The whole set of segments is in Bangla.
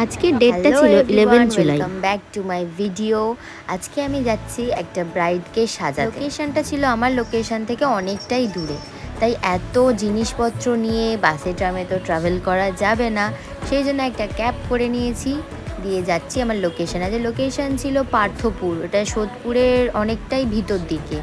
আজকের ডেটটা ছিল 11 July. Welcome back to my video. আজকে আমি যাচ্ছি একটা ব্রাইডকে সাজাতে। লোকেশনটা ছিল আমার লোকেশন থেকে অনেকটাই দূরে, তাই এত জিনিসপত্র নিয়ে বাসে ট্রামে তো ট্রাভেল করা যাবে না, সেই জন্য একটা ক্যাব করে নিয়েছি, দিয়ে যাচ্ছি আমার লোকেশানে। যে লোকেশান ছিল পার্থপুর, ওটা সোদপুরের অনেকটাই ভিতর দিকে।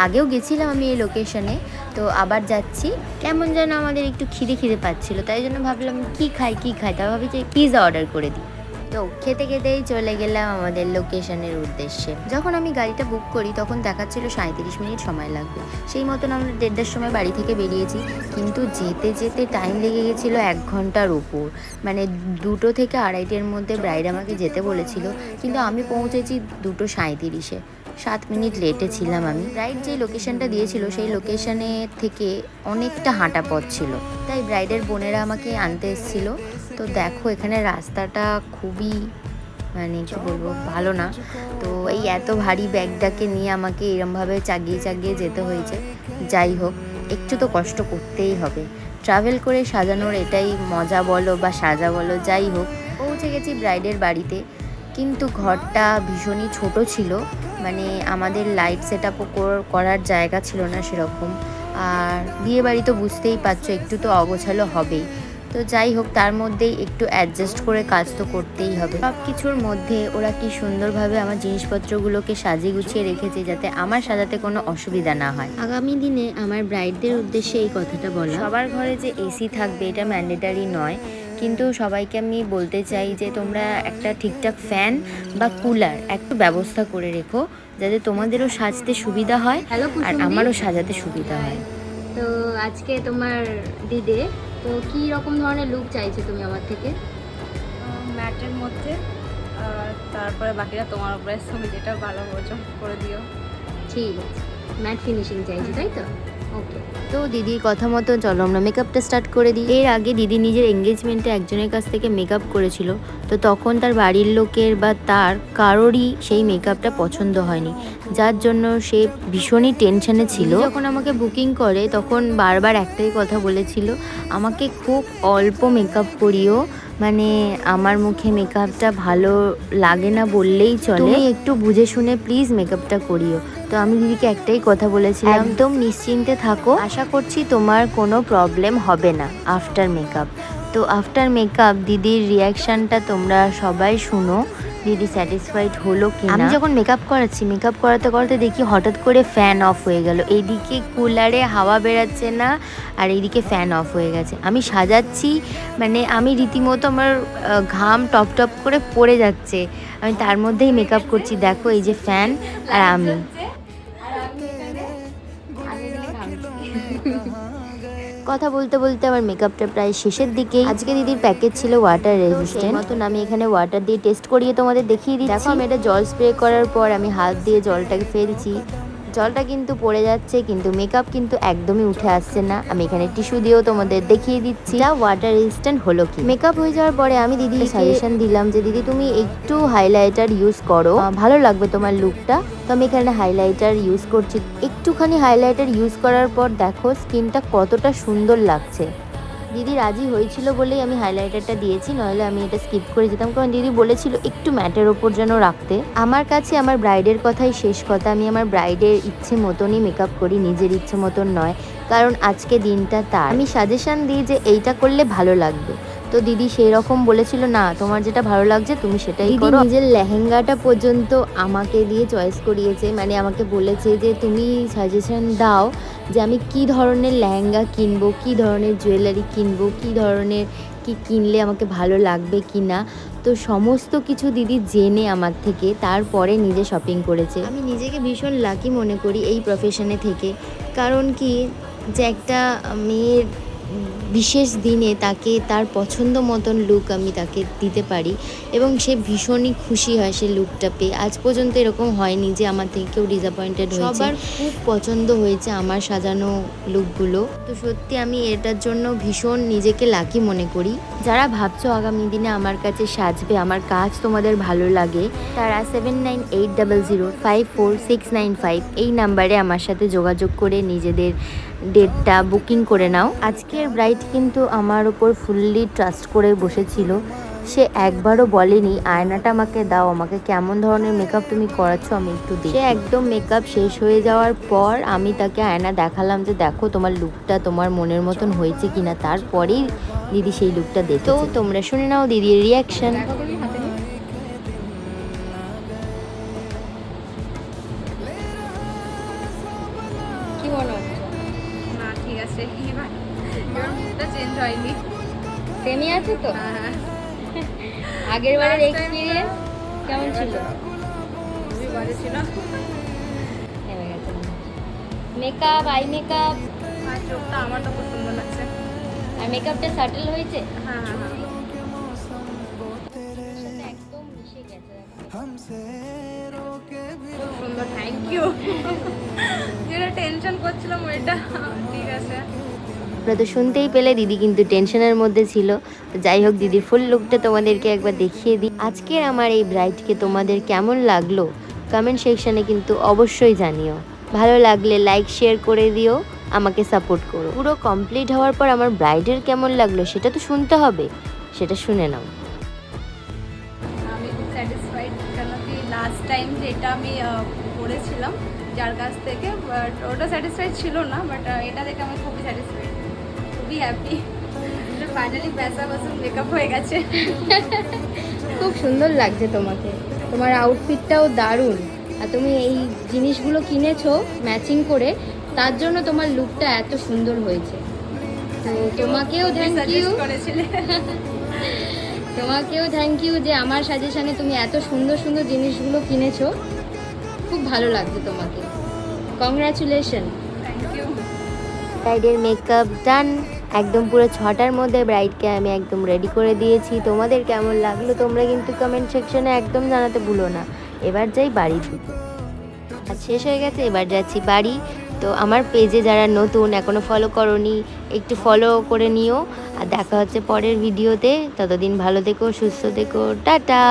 আগেও গেছিলাম আমি এই লোকেশানে, তো আবার যাচ্ছি। কেমন যেন আমাদের একটু খিদে খিদে পাচ্ছিলো, তাই জন্য ভাবলাম কি খাই, তা ভাবি যে পিৎজা অর্ডার করে দিই। তো খেতে খেতেই চলে গেলাম আমাদের লোকেশনের উদ্দেশ্যে। যখন আমি গাড়িটা বুক করি তখন দেখাচ্ছিল 37 মিনিট সময় লাগবে, সেই মতন আমরা 1:30টার সময় বাড়ি থেকে বেরিয়েছি, কিন্তু যেতে যেতে টাইম লেগে গেছিলো 1 ঘন্টার উপর। মানে 2টো থেকে 2:30-এর মধ্যে ব্রাইড আমাকে যেতে বলেছিল, কিন্তু আমি পৌঁছেছি 2:37-এ। 7 মিনিট লেটে ছিলাম আমি। ব্রাইড যে লোকেশনটা দিয়েছিল সেই লোকেশনে থেকে অনেকটা হাঁটা পথ ছিল, তাই ব্রাইডের বোনেরা আমাকে আনতে এসেছিলো। তো দেখো এখানে রাস্তাটা খুবই কী বলবো, ভালো না। তো এই এত ভারী ব্যাগটাকে নিয়ে আমাকে এরমভাবে চাগিয়ে চাগিয়ে যেতে হয়েছে। যাই হোক, একটু তো কষ্ট করতেই হবে। ট্রাভেল করে সাজানোর এটাই মজা বলো বা সাজা বলো, যাই হোক। পৌঁছে গেছি ব্রাইডের বাড়িতে, কিন্তু ঘরটা ভীষণই ছোট ছিল, মানে আমাদের লাইট সেট আপও করার জায়গা ছিল না সেরকম। আর বিয়ে বাড়ি তো বুঝতেই পারছো, একটু তো অগোছালো হবেই। তো যাই হোক, তার মধ্যেই একটু অ্যাডজাস্ট করে কাজ তো করতেই হবে। সব কিছুর মধ্যে ওরা কি সুন্দরভাবে আমার জিনিসপত্রগুলোকে সাজিয়ে গুছিয়ে রেখেছে, যাতে আমার সাজাতে কোনো অসুবিধা না হয়। আগামী দিনে আমার ব্রাইডদের উদ্দেশ্যে এই কথাটা বলা। সবার ঘরে যে এসি থাকবে এটা ম্যান্ডেটারি নয়, কিন্তু সবাইকে আমি বলতে চাই যে তোমরা একটা ঠিকঠাক ফ্যান বা কুলার একটু ব্যবস্থা করে রেখো, যাতে তোমাদেরও সাজতে সুবিধা হয় আর আমারও সাজাতে সুবিধা হয়। তো আজকে তোমার দিদে, তো কি রকম ধরনের লুক চাইছো তুমি আমার থেকে? ম্যাটের মধ্যে, তারপরে বাকিটা তোমার উপরে, তুমি যেটা ভালো বোঝো করে দিও। ঠিক আছে, ম্যাট ফিনিশিং চাইছি, তাই তো? ওকে। তো দিদির কথা মতো চলো আমরা মেকআপটা স্টার্ট করে দিই। এর আগে দিদি নিজের এঙ্গেজমেন্টে একজনের কাছ থেকে মেকআপ করেছিল, তো তখন তার বাড়ির লোকের বা তার কারোরই সেই মেকআপটা পছন্দ হয়নি, যার জন্য সে ভীষণই টেনশনে ছিল। যখন আমাকে বুকিং করে তখন বারবার একটাই কথা বলেছিল, আমাকে খুব অল্প মেকআপ করিও, মানে আমার মুখে মেকআপটা ভালো লাগে না বললেই চলে, তুমি একটু বুঝে শুনে প্লিজ মেকআপটা করিও। তো আমি দিদিকে একটাই কথা বলেছিলাম, একদম নিশ্চিন্তে থাকো, আশা করছি তোমার কোনো প্রবলেম হবে না আফটার মেকআপ। তো আফটার মেকআপ দিদির রিয়াকশানটা তোমরা সবাই শুনো, দিদি স্যাটিসফাইড হলো কি না। আমি যখন মেকআপ করাচ্ছি, মেকআপ করাতে করাতে দেখি হঠাৎ করে ফ্যান অফ হয়ে গেল, এইদিকে কুলারে হাওয়া বেরাচ্ছে না আর এইদিকে ফ্যান অফ হয়ে গেছে। আমি সাজাচ্ছি, মানে আমি রীতিমতো আমার ঘাম টপ টপ করে পড়ে যাচ্ছে, আমি তার মধ্যেই মেকআপ করছি। দেখো এই যে ফ্যান আর আমি কথা বলতে বলতে আমার মেকআপটা প্রায় শেষের দিকেই। আজকে দিদির প্যাকেজ ছিল ওয়াটার রেজিস্ট্যান্ট, মতন আমি এখানে ওয়াটার দিয়ে টেস্ট করিয়ে তোমাদের দেখিয়ে দিচ্ছি। দেখো আমি এটা জল স্প্রে করার পর আমি হাত দিয়ে জলটাকে ফেলছি, জলটা কিন্তু পড়ে যাচ্ছে, কিন্তু মেকআপ কিন্তু একদমই উঠে আসছে না। আমি এখানে টিস্যু দিয়েও তোমাদের দেখিয়ে দিচ্ছি যা ওয়াটার রেজিস্ট্যান্ট হলো কি। মেকআপ হয়ে যাওয়ার পরে আমি দিদি সাজেশন দিলাম যে দিদি তুমি একটু হাইলাইটার ইউজ করো, ভালো লাগবে তোমার লুকটা। তো আমি এখানে হাইলাইটার ইউজ করছি, একটুখানি হাইলাইটার ইউজ করার পর দেখো স্কিনটা কতটা সুন্দর লাগছে। দিদি রাজি হয়েছিল বলেই আমি হাইলাইটারটা দিয়েছি, নইলে আমি এটা স্কিপ করে যেতাম, কারণ দিদি বলেছিল একটু ম্যাটের ওপর যেন রাখতে। আমার কাছে আমার ব্রাইডের কথাই শেষ কথা, আমি আমার ব্রাইডের ইচ্ছে মতনই মেকআপ করি, নিজের ইচ্ছে মতন নয়, কারণ আজকে দিনটা তার। আমি সাজেশন দিই যে এইটা করলে ভালো লাগবে, তো দিদি সেই রকম বলেছিল না তোমার যেটা ভালো লাগছে তুমি সেটাই করো। নিজের লেহেঙ্গাটা পর্যন্ত আমাকে দিয়ে চয়েস করিয়েছে, মানে আমাকে বলেছে যে তুমি সাজেশন দাও যে আমি কি ধরনের লেহেঙ্গা কিনবো, কি ধরনের জুয়েলারি কিনবো, কি ধরনের কি কিনলে আমাকে ভালো লাগবে কি না। তো সমস্ত কিছু দিদি জেনে আমার থেকে তারপরে নিজে শপিং করেছে। আমি নিজেকে ভীষণ লাকি মনে করি এই প্রফেশনে থেকে, কারণ কি যে একটা মেয়ের বিশেষ দিনে তাকে তার পছন্দ মতন লুক আমি তাকে দিতে পারি, এবং সে ভীষণই খুশি হয় সে লুকটা পেয়ে। আজ পর্যন্ত এরকম হয়নি যে আমার থেকে কেউ ডিসঅ্যাপয়েন্টেড হয়েছে, সবার খুব পছন্দ হয়েছে আমার সাজানো লুকগুলো। তো সত্যি আমি এটার জন্য ভীষণ নিজেকে লাকি মনে করি। যারা ভাবছো আগামী দিনে আমার কাছে সাজবে, আমার কাজ তোমাদের ভালো লাগে, তারা 7980546995 এই নাম্বারে আমার সাথে যোগাযোগ করে নিজেদের ডেটটা বুকিং করে নাও। আজকের ব্রাইড কিন্তু আমার ওপর ফুললি ট্রাস্ট করে বসেছিল, সে একবারও বলেনি আয়নাটা আমাকে দাও, আমাকে কেমন ধরনের মেকআপ তুমি করাচ্ছ আমি একটু দেখি। সে একদম মেকআপ শেষ হয়ে যাওয়ার পর আমি তাকে আয়না দেখালাম যে দেখো তোমার লুকটা তোমার মনের মতন হয়েছে কিনা, তারপরেই দিদি সেই লুকটা দেখো। তো তোমরা শুনে নাও দিদির রিয়াকশন। দেখো তুমি হাতে নিয়ে। কি মনে হচ্ছে? না ঠিক আছে, এবার মুখটা চেঞ্জ হয়নি। সেমই আছে তো? হ্যাঁ, আগের বারের Last time এক্সপিরিয়েন্স কেমন ছিল? খুবই ভালো ছিল। নেমে গেছে। মেকআপ, আই মেকআপ আর চোখটা আমার তো খুব সুন্দর লাগছে। আর মেকআপটা সাটল হয়েছে, হ্যাঁ হ্যাঁ হ্যাঁ, সাথে একদম মিশে গেছে। খুব সুন্দর, থ্যাংক ইউ। যেটা টেনশন করছিলাম ওইটা ঠিক আছে। তোমরা তো শুনতেই পেলে দিদি কিন্তু টেনশনের মধ্যে ছিল। তো যাই হোক দিদির ফুল লুকটা তোমাদেরকে একবার দেখিয়ে দিই। আজকের আমার এই ব্রাইডকে তোমাদের কেমন লাগলো কমেন্ট সেকশনে কিন্তু অবশ্যই জানিও। ভালো লাগলে লাইক শেয়ার করে দিও, আমাকে সাপোর্ট করো। পুরো কমপ্লিট হওয়ার পর আমার ব্রাইডের কেমন লাগলো সেটা তো শুনতে হবে, সেটা শুনে নাও। আমি খুব স্যাটিসফাইড, কেন কি লাস্ট টাইম যেটা আমি করেছিলাম যার কাছ থেকে, বাট ওটা স্যাটিসফাইড ছিল না, বাট এটা দেখে আমি খুবই স্যাটিসফাইড, খুবই হ্যাপি। ফাইনালি পয়সা বসুন মেকআপ হয়ে গেছে। খুব সুন্দর লাগছে তোমাকে, তোমার আউটফিটটাও দারুণ। আর তুমি এই জিনিসগুলো কিনেছো ম্যাচিং করে, তার জন্য তোমার লুকটা এত সুন্দর হয়েছে। তো তোমাকেও থ্যাংক ইউ, করেছিলে। তোমাকেও থ্যাংক ইউ যে আমার সাজেশনে তুমি এত সুন্দর সুন্দর জিনিসগুলো কিনেছো। খুব ভালো লাগছে তোমাকে, কংগ্রাচুলেশন। Thank you. ব্রাইডের মেকআপ ডান, একদম পুরো 6টার মধ্যে ব্রাইডকে আমি একদম রেডি করে দিয়েছি। তোমাদের কেমন লাগলো তোমরা কিন্তু কমেন্ট সেকশনে একদম জানাতে ভুলো না। এবার যাই বাড়ি দিতে, আজ শেষ হয়ে গেছে, এবার যাচ্ছি বাড়ি। তো আমার পেজে যারা নতুন এখনও ফলো করোনি একটু ফলো করে নিও। আর দেখা হচ্ছে পরের ভিডিওতে, ততদিন ভালো থেকো, সুস্থ থেকো, টাটা।